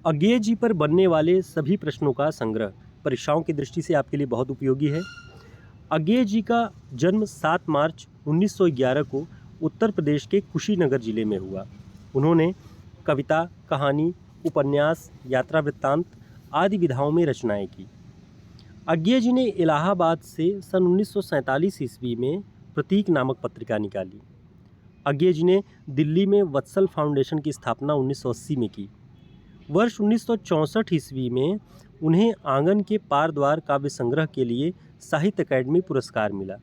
अज्ञेय जी पर बनने वाले सभी प्रश्नों का संग्रह परीक्षाओं की दृष्टि से आपके लिए बहुत उपयोगी है। अज्ञेय जी का जन्म 7 मार्च 1911 को उत्तर प्रदेश के कुशीनगर जिले में हुआ। उन्होंने कविता, कहानी, उपन्यास, यात्रा वृत्तांत आदि विधाओं में रचनाएं की। अज्ञेय जी ने इलाहाबाद से सन 1947 ईस्वी में प्रतीक नामक पत्रिका निकाली। अज्ञेय जी ने दिल्ली में वत्सल फाउंडेशन की स्थापना 1980 में की। वर्ष 1964 ईस्वी में उन्हें आंगन के पार द्वार काव्य संग्रह के लिए साहित्य अकादमी पुरस्कार मिला।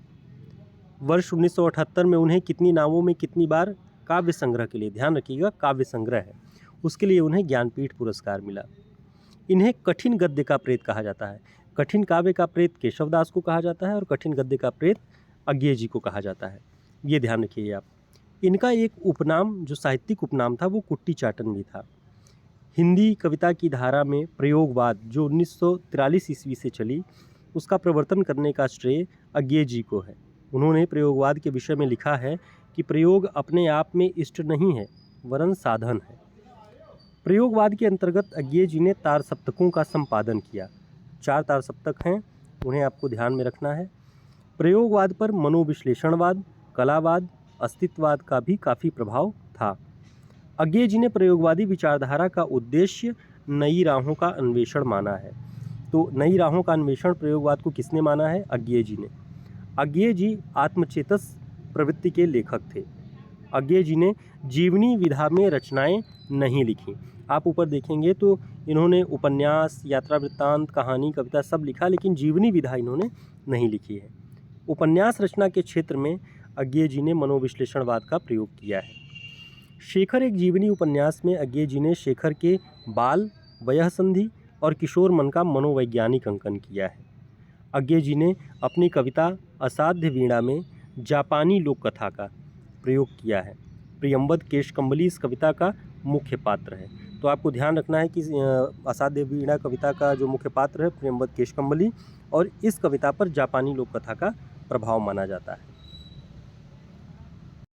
वर्ष 1978 में उन्हें कितनी नावों में कितनी बार काव्य संग्रह के लिए, ध्यान रखिएगा काव्य संग्रह है, उसके लिए उन्हें ज्ञानपीठ पुरस्कार मिला। इन्हें कठिन गद्य का प्रेत कहा जाता है। कठिन काव्य का प्रेत केशवदास को कहा जाता है और कठिन गद्य का प्रेत अज्ञेय जी को कहा जाता है। ये ध्यान रखिए आप। इनका एक उपनाम जो साहित्यिक उपनाम था वो कुट्टी चाटन भी था। हिंदी कविता की धारा में प्रयोगवाद जो 1943 ईस्वी से चली, उसका प्रवर्तन करने का श्रेय अज्ञेय जी को है। उन्होंने प्रयोगवाद के विषय में लिखा है कि प्रयोग अपने आप में इष्ट नहीं है वरन साधन है। प्रयोगवाद के अंतर्गत अज्ञेय जी ने तार सप्तकों का संपादन किया। 4 तार सप्तक हैं, उन्हें आपको ध्यान में रखना है। प्रयोगवाद पर मनोविश्लेषणवाद, कलावाद, अस्तित्ववाद का भी काफ़ी प्रभाव था। अज्ञेय जी ने प्रयोगवादी विचारधारा का उद्देश्य नई राहों का अन्वेषण माना है। तो नई राहों का अन्वेषण प्रयोगवाद को किसने माना है? अज्ञेय जी ने। अज्ञेय जी आत्मचेतस प्रवृत्ति के लेखक थे। अज्ञेय जी ने जीवनी विधा में रचनाएं नहीं लिखी। आप ऊपर देखेंगे तो इन्होंने उपन्यास, यात्रा वृत्तांत, कहानी, कविता सब लिखा, लेकिन जीवनी विधा इन्होंने नहीं लिखी है। उपन्यास रचना के क्षेत्र में अज्ञेय जी ने मनोविश्लेषणवाद का प्रयोग किया है। शेखर एक जीवनी उपन्यास में अज्ञेय जी ने शेखर के बाल, वयःसंधि और किशोर मन का मनोवैज्ञानिक अंकन किया है। अज्ञेय जी ने अपनी कविता असाध्य वीणा में जापानी लोक कथा का प्रयोग किया है। प्रियंवद केशकम्बली इस कविता का मुख्य पात्र है। तो आपको ध्यान रखना है कि असाध्य वीणा कविता का जो मुख्य पात्र है प्रियंवद केशकम्बली, और इस कविता पर जापानी लोक कथा का प्रभाव माना जाता है।